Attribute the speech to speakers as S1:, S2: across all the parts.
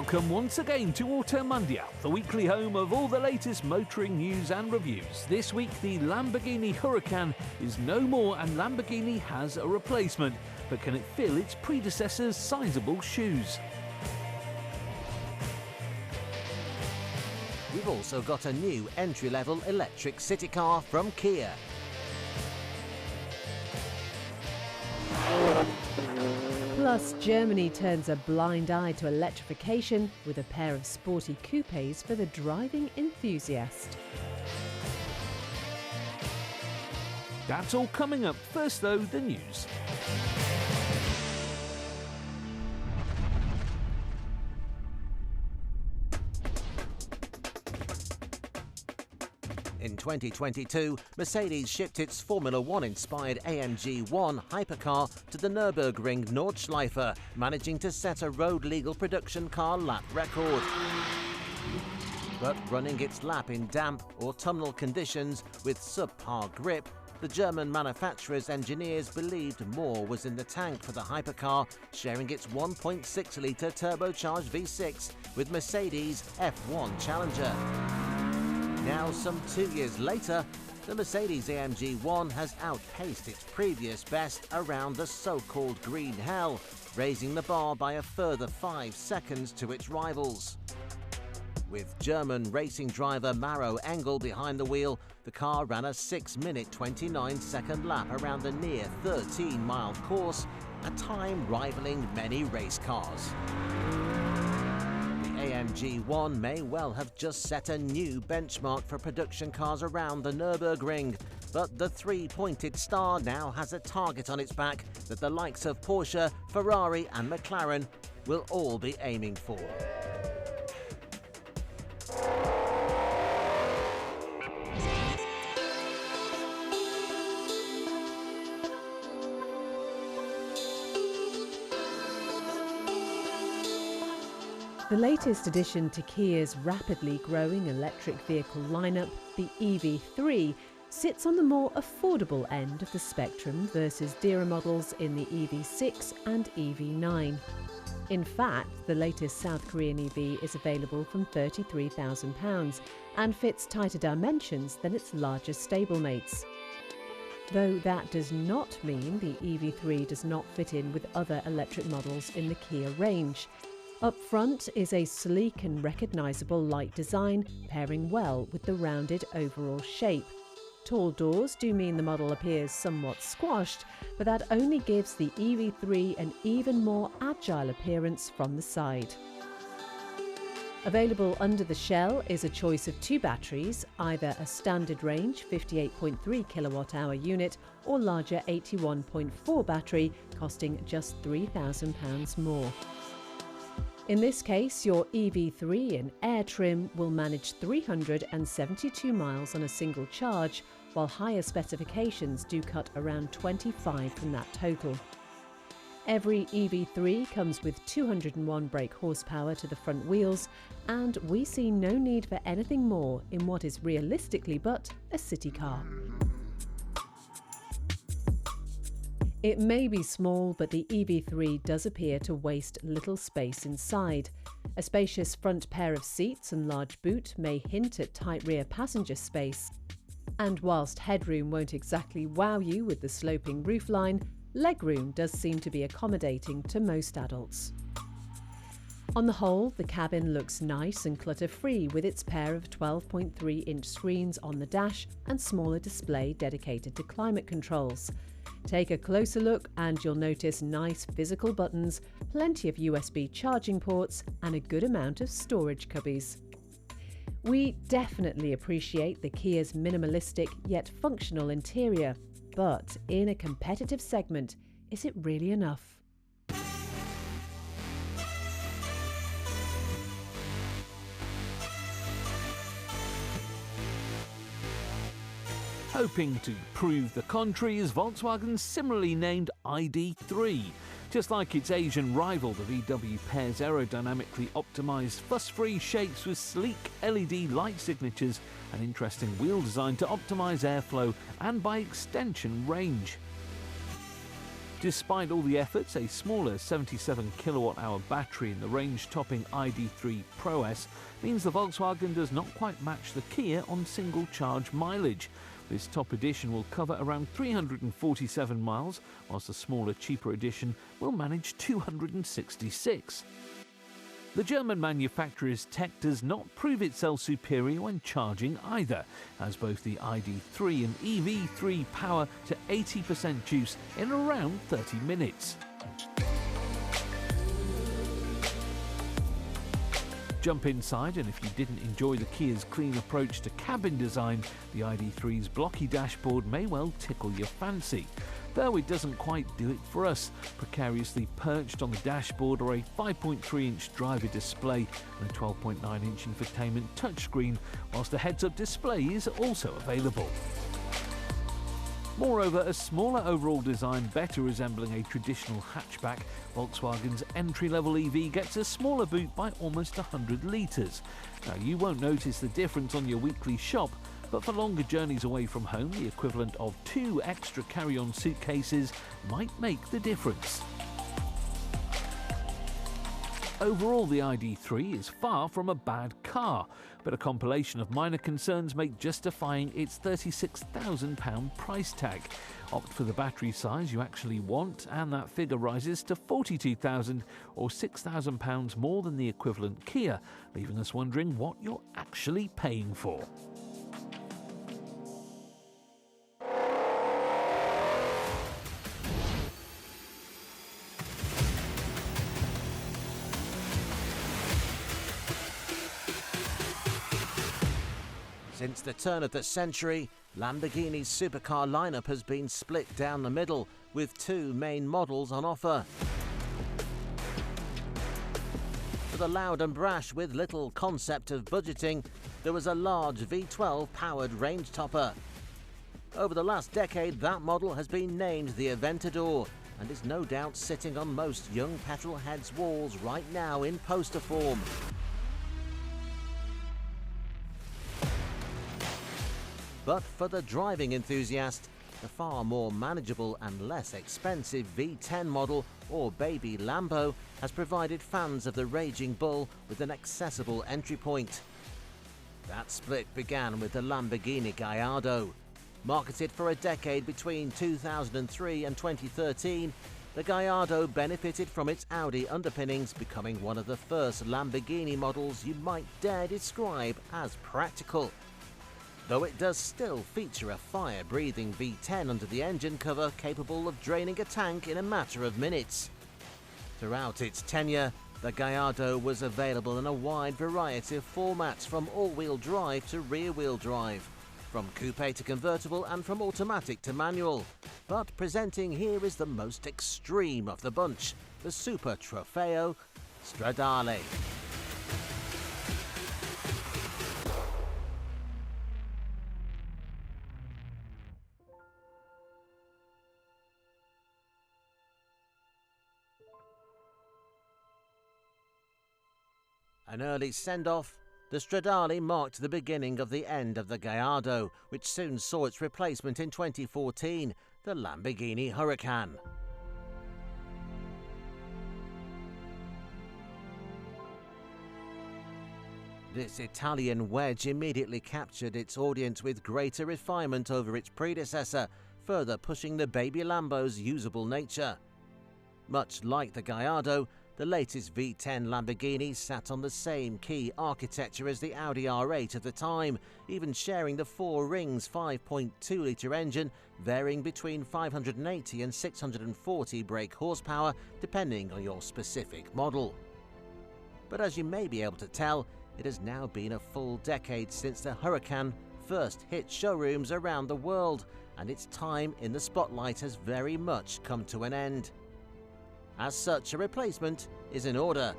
S1: Welcome once again to Auto Mundial, the weekly home of all the latest motoring news and reviews. This week, the Lamborghini Huracan is no more and Lamborghini has a replacement. But can it fill its predecessor's sizeable shoes?
S2: We've also got a new entry-level electric city car from Kia.
S3: Plus, Germany turns a blind eye to electrification with a pair of sporty coupes for the driving enthusiast.
S1: That's all coming up. First though, the news.
S2: In 2022, Mercedes shipped its Formula One-inspired AMG 1 hypercar to the Nürburgring Nordschleife, managing to set a road-legal production car lap record. But running its lap in damp, autumnal conditions with subpar grip, the German manufacturer's engineers believed more was in the tank for the hypercar, sharing its 1.6-litre turbocharged V6 with Mercedes' F1 Challenger. Now, some 2 years later, the Mercedes-AMG 1 has outpaced its previous best around the so-called Green Hell, raising the bar by a further 5 seconds to its rivals. With German racing driver Maro Engel behind the wheel, the car ran a 6-minute 29-second lap around the near 13-mile course, a time rivaling many race cars. AMG 1 may well have just set a new benchmark for production cars around the Nürburgring, but the three-pointed star now has a target on its back that the likes of Porsche, Ferrari and McLaren will all be aiming for.
S3: The latest addition to Kia's rapidly growing electric vehicle lineup, the EV3, sits on the more affordable end of the spectrum versus dearer models in the EV6 and EV9. In fact, the latest South Korean EV is available from £33,000 and fits tighter dimensions than its largest stablemates. Though that does not mean the EV3 does not fit in with other electric models in the Kia range. Up front is a sleek and recognisable light design, pairing well with the rounded overall shape. Tall doors do mean the model appears somewhat squashed, but that only gives the EV3 an even more agile appearance from the side. Available under the shell is a choice of 2 batteries, either a standard range 58.3 kilowatt-hour unit or larger 81.4 battery, costing just £3,000 more. In this case, your EV3 in Air trim will manage 372 miles on a single charge, while higher specifications do cut around 25 from that total. Every EV3 comes with 201 brake horsepower to the front wheels, and we see no need for anything more in what is realistically but a city car. It may be small, but the EV3 does appear to waste little space inside. A spacious front pair of seats and large boot may hint at tight rear passenger space. And whilst headroom won't exactly wow you with the sloping roofline, legroom does seem to be accommodating to most adults. On the whole, the cabin looks nice and clutter-free with its pair of 12.3-inch screens on the dash and smaller display dedicated to climate controls. Take a closer look and you'll notice nice physical buttons, plenty of USB charging ports and a good amount of storage cubbies. We definitely appreciate the Kia's minimalistic yet functional interior, but in a competitive segment, is it really enough?
S1: Hoping to prove the contrary is Volkswagen's similarly named ID.3. Just like its Asian rival, the VW pairs aerodynamically optimised fuss-free shapes with sleek LED light signatures and interesting wheel design to optimise airflow and, by extension, range. Despite all the efforts, a smaller 77 kilowatt-hour battery in the range-topping ID.3 Pro S means the Volkswagen does not quite match the Kia on single-charge mileage. This top edition will cover around 347 miles, whilst the smaller, cheaper edition will manage 266. The German manufacturer's tech does not prove itself superior when charging either, as both the ID.3 and EV3 power to 80% juice in around 30 minutes. Jump inside, and if you didn't enjoy the Kia's clean approach to cabin design, the ID.3's blocky dashboard may well tickle your fancy. Though it doesn't quite do it for us. Precariously perched on the dashboard are a 5.3-inch driver display and a 12.9-inch infotainment touchscreen, whilst a heads-up display is also available. Moreover, a smaller overall design better resembling a traditional hatchback, Volkswagen's entry-level EV gets a smaller boot by almost 100 litres. Now, you won't notice the difference on your weekly shop, but for longer journeys away from home, the equivalent of 2 extra carry-on suitcases might make the difference. Overall, the ID.3 is far from a bad car, but a compilation of minor concerns make justifying its £36,000 price tag. Opt for the battery size you actually want, and that figure rises to £42,000 or £6,000 more than the equivalent Kia, leaving us wondering what you're actually paying for.
S2: Since the turn of the century, Lamborghini's supercar lineup has been split down the middle, with 2 main models on offer. For the loud and brash with little concept of budgeting, there was a large V12-powered range topper. Over the last decade, that model has been named the Aventador and is no doubt sitting on most young petrolheads' walls right now in poster form. But for the driving enthusiast, the far more manageable and less expensive V10 model, or Baby Lambo, has provided fans of the raging bull with an accessible entry point. That split began with the Lamborghini Gallardo. Marketed for a decade between 2003 and 2013, the Gallardo benefited from its Audi underpinnings, becoming one of the first Lamborghini models you might dare describe as practical. Though it does still feature a fire-breathing V10 under the engine cover capable of draining a tank in a matter of minutes. Throughout its tenure, the Gallardo was available in a wide variety of formats, from all-wheel drive to rear-wheel drive, from coupe to convertible and from automatic to manual. But presenting here is the most extreme of the bunch, the Super Trofeo Stradale. An early send-off, the Stradale marked the beginning of the end of the Gallardo, which soon saw its replacement in 2014, the Lamborghini Huracan. This Italian wedge immediately captured its audience with greater refinement over its predecessor, further pushing the Baby Lambo's usable nature. Much like the Gallardo, the latest V10 Lamborghini sat on the same key architecture as the Audi R8 of the time, even sharing the 4-rings 5.2-litre engine, varying between 580 and 640 brake horsepower, depending on your specific model. But as you may be able to tell, it has now been a full decade since the Huracan first hit showrooms around the world, and its time in the spotlight has very much come to an end. As such, a replacement is in order.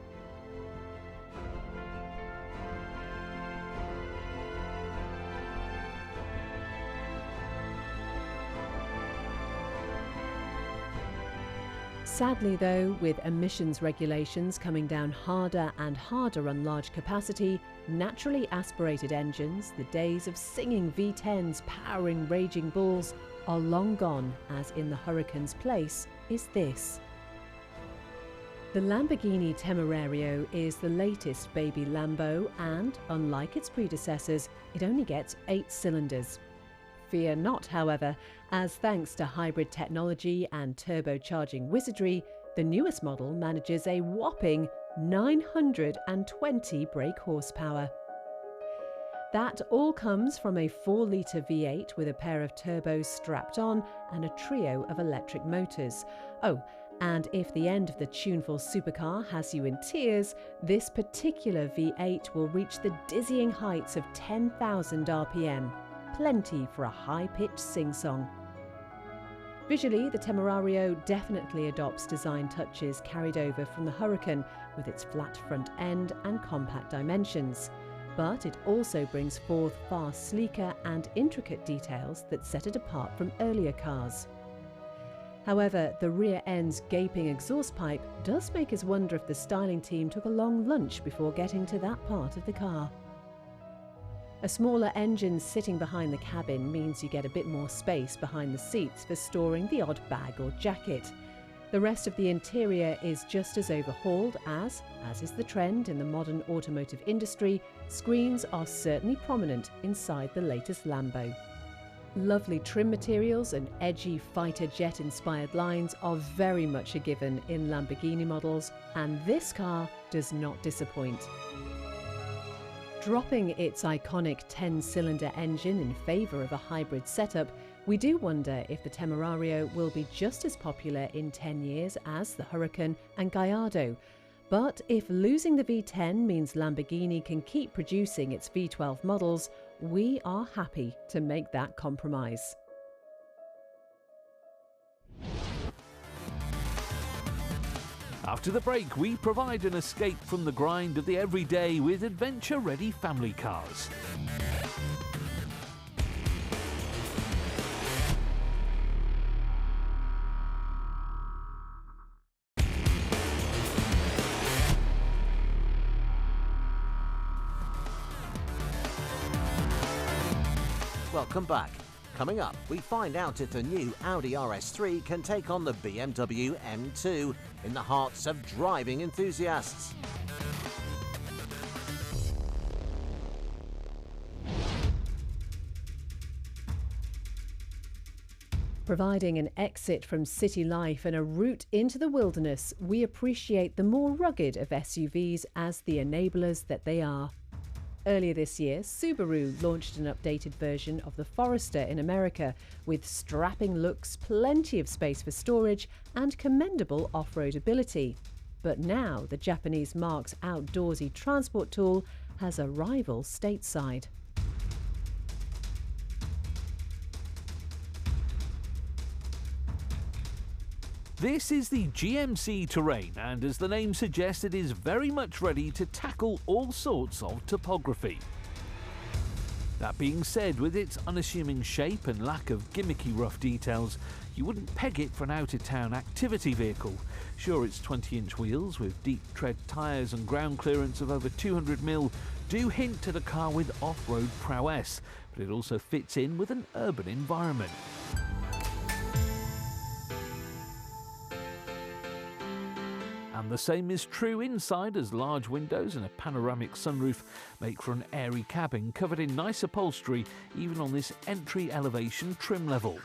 S3: Sadly though, with emissions regulations coming down harder and harder on large capacity, naturally aspirated engines, the days of singing V10s powering raging bulls are long gone, as in the Huracan's place, is this. The Lamborghini Temerario is the latest baby Lambo and, unlike its predecessors, it only gets 8 cylinders. Fear not, however, as thanks to hybrid technology and turbocharging wizardry, the newest model manages a whopping 920 brake horsepower. That all comes from a 4-litre V8 with a pair of turbos strapped on and a trio of electric motors. Oh, and if the end of the tuneful supercar has you in tears, this particular V8 will reach the dizzying heights of 10,000 RPM. Plenty for a high-pitched sing-song. Visually, the Temerario definitely adopts design touches carried over from the Huracan with its flat front end and compact dimensions. But it also brings forth far sleeker and intricate details that set it apart from earlier cars. However, the rear end's gaping exhaust pipe does make us wonder if the styling team took a long lunch before getting to that part of the car. A smaller engine sitting behind the cabin means you get a bit more space behind the seats for storing the odd bag or jacket. The rest of the interior is just as overhauled as is the trend in the modern automotive industry, screens are certainly prominent inside the latest Lambo. Lovely trim materials and edgy fighter jet-inspired lines are very much a given in Lamborghini models, and this car does not disappoint. Dropping its iconic 10-cylinder engine in favour of a hybrid setup, we do wonder if the Temerario will be just as popular in 10 years as the Huracan and Gallardo. But if losing the V10 means Lamborghini can keep producing its V12 models, we are happy to make that compromise.
S1: After the break, we provide an escape from the grind of the everyday with adventure-ready family cars.
S2: Welcome back. Coming up, we find out if the new Audi RS3 can take on the BMW M2 in the hearts of driving enthusiasts.
S3: Providing an exit from city life and a route into the wilderness, we appreciate the more rugged of SUVs as the enablers that they are. Earlier this year, Subaru launched an updated version of the Forester in America with strapping looks, plenty of space for storage, and commendable off-road ability. But now the Japanese marque's outdoorsy transport tool has a rival stateside.
S1: This is the GMC Terrain, and as the name suggests, it is very much ready to tackle all sorts of topography. That being said, with its unassuming shape and lack of gimmicky rough details, you wouldn't peg it for an out-of-town activity vehicle. Sure, its 20-inch wheels with deep tread tyres and ground clearance of over 200mm do hint at a car with off-road prowess, but it also fits in with an urban environment. And the same is true inside, as large windows and a panoramic sunroof make for an airy cabin covered in nice upholstery even on this entry elevation trim level.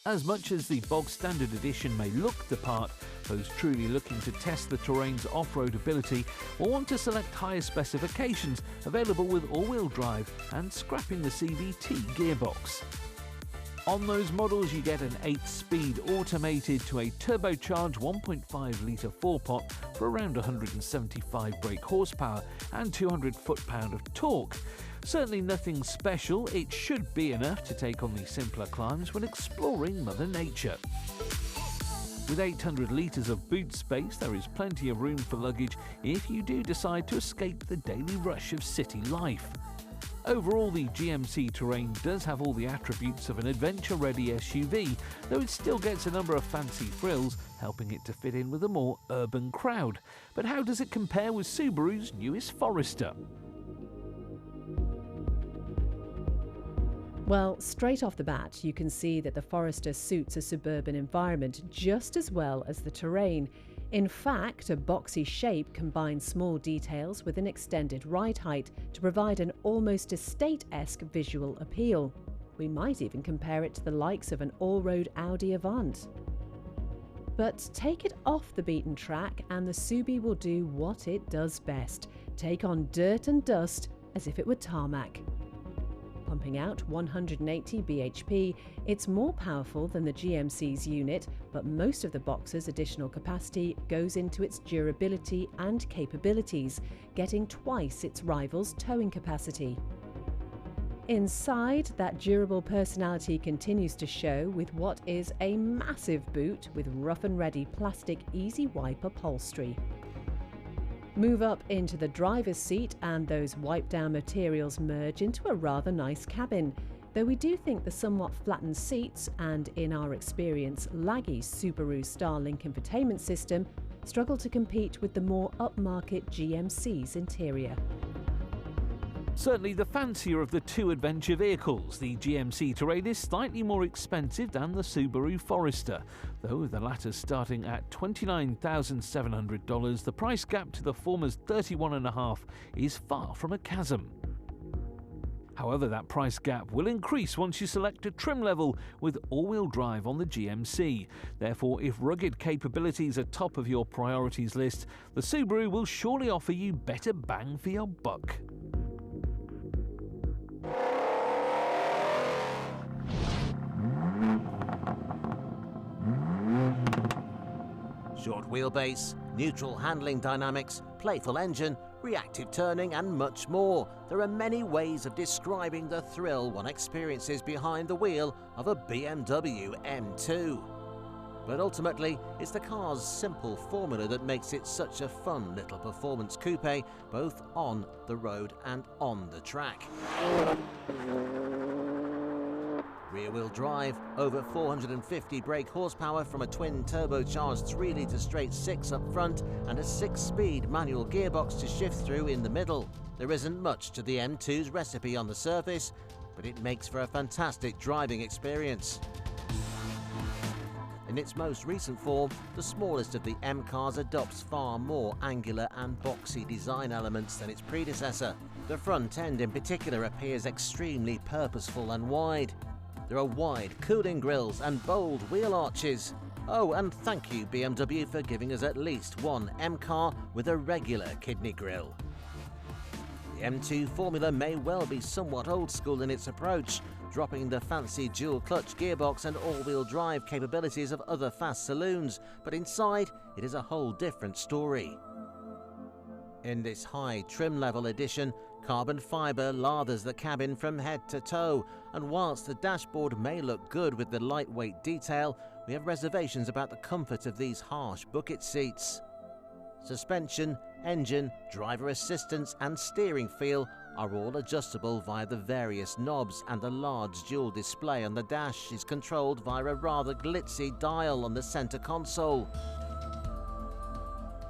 S1: As much as the bog standard edition may look the part, those truly looking to test the Terrain's off-road ability will want to select higher specifications available with all-wheel drive and scrapping the CVT gearbox. On those models you get an 8-speed automated to a turbocharged 1.5-litre 4-pot for around 175 brake horsepower and 200 foot-pound of torque. Certainly nothing special, it should be enough to take on the simpler climbs when exploring Mother Nature. With 800 litres of boot space, there is plenty of room for luggage if you do decide to escape the daily rush of city life. Overall, the GMC Terrain does have all the attributes of an adventure-ready SUV, though it still gets a number of fancy frills, helping it to fit in with a more urban crowd. But how does it compare with Subaru's newest Forester?
S3: Well, straight off the bat, you can see that the Forester suits a suburban environment just as well as the terrain. In fact, a boxy shape combines small details with an extended ride height to provide an almost estate-esque visual appeal. We might even compare it to the likes of an all-road Audi Avant. But take it off the beaten track and the Subi will do what it does best: take on dirt and dust as if it were tarmac. Pumping out 180 bhp, it's more powerful than the GMC's unit, but most of the Boxer's additional capacity goes into its durability and capabilities, getting twice its rival's towing capacity. Inside, that durable personality continues to show with what is a massive boot with rough and ready plastic easy wipe upholstery. Move up into the driver's seat and those wipe-down materials merge into a rather nice cabin, though we do think the somewhat flattened seats and, in our experience, laggy Subaru Starlink infotainment system struggle to compete with the more upmarket GMC's interior.
S1: Certainly the fancier of the two adventure vehicles, the GMC Terrain is slightly more expensive than the Subaru Forester, though the latter starting at $29,700, the price gap to the former's $31,500 is far from a chasm. However, that price gap will increase once you select a trim level with all-wheel drive on the GMC. Therefore, if rugged capabilities are top of your priorities list, the Subaru will surely offer you better bang for your buck.
S2: Short wheelbase, neutral handling dynamics, playful engine, reactive turning and much more. There are many ways of describing the thrill one experiences behind the wheel of a BMW M2. But ultimately, it's the car's simple formula that makes it such a fun little performance coupe, both on the road and on the track. Rear-wheel drive, over 450 brake horsepower from a twin turbocharged 3-litre straight 6 up front and a 6-speed manual gearbox to shift through in the middle. There isn't much to the M2's recipe on the surface, but it makes for a fantastic driving experience. In its most recent form, the smallest of the M cars adopts far more angular and boxy design elements than its predecessor. The front end in particular appears extremely purposeful and wide. There are wide cooling grills and bold wheel arches. Oh, and thank you BMW for giving us at least one M car with a regular kidney grille. The M2 formula may well be somewhat old school in its approach, dropping the fancy dual-clutch gearbox and all-wheel drive capabilities of other fast saloons, but inside it is a whole different story. In this high trim level edition, carbon fibre lathers the cabin from head to toe, and whilst the dashboard may look good with the lightweight detail, we have reservations about the comfort of these harsh bucket seats. Suspension, engine, driver assistance and steering feel are all adjustable via the various knobs, and the large dual display on the dash is controlled via a rather glitzy dial on the centre console.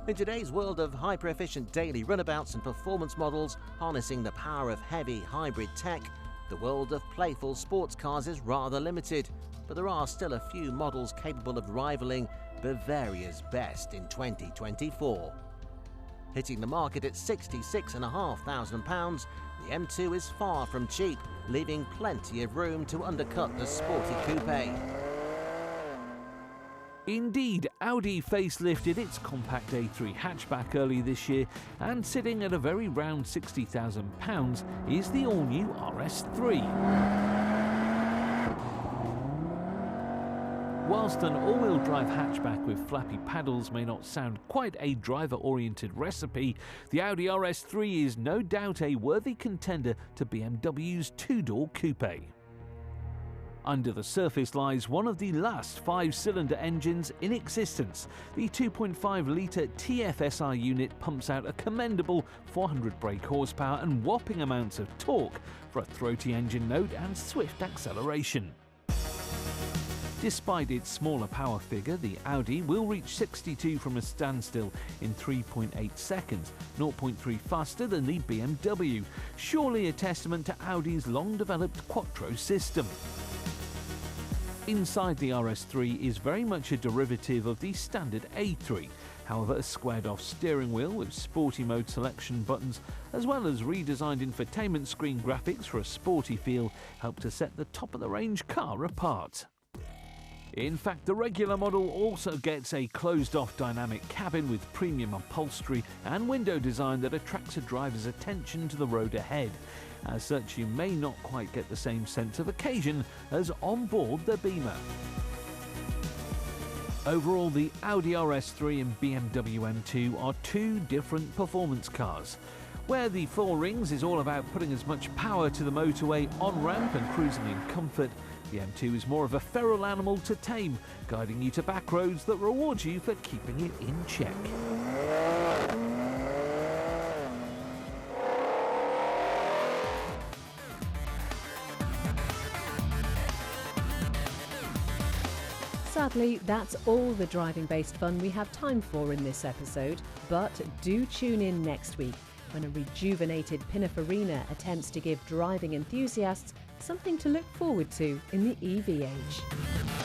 S2: In today's world of hyper-efficient daily runabouts and performance models harnessing the power of heavy hybrid tech, the world of playful sports cars is rather limited, but there are still a few models capable of rivaling Bavaria's best in 2024. Hitting the market at £66,500, the M2 is far from cheap, leaving plenty of room to undercut the sporty coupe.
S1: Indeed, Audi facelifted its compact A3 hatchback early this year, and sitting at a very round £60,000 is the all-new RS3. Whilst an all-wheel drive hatchback with flappy paddles may not sound quite a driver-oriented recipe, the Audi RS3 is no doubt a worthy contender to BMW's two-door coupe. Under the surface lies one of the last 5-cylinder engines in existence. The 2.5-litre TFSI unit pumps out a commendable 400 brake horsepower and whopping amounts of torque for a throaty engine note and swift acceleration. Despite its smaller power figure, the Audi will reach 62 from a standstill in 3.8 seconds, 0.3 faster than the BMW, surely a testament to Audi's long-developed Quattro system. Inside the RS3 is very much a derivative of the standard A3. However, a squared-off steering wheel with sporty mode selection buttons, as well as redesigned infotainment screen graphics for a sporty feel, help to set the top-of-the-range car apart. In fact, the regular model also gets a closed-off dynamic cabin with premium upholstery and window design that attracts a driver's attention to the road ahead. As such, you may not quite get the same sense of occasion as on board the Beamer. Overall, the Audi RS3 and BMW M2 are two different performance cars. Where the Four Rings is all about putting as much power to the motorway on-ramp and cruising in comfort, the M2 is more of a feral animal to tame, guiding you to back roads that reward you for keeping it in check.
S3: Sadly, that's all the driving-based fun we have time for in this episode, but do tune in next week when a rejuvenated Pininfarina attempts to give driving enthusiasts something to look forward to in the EV age.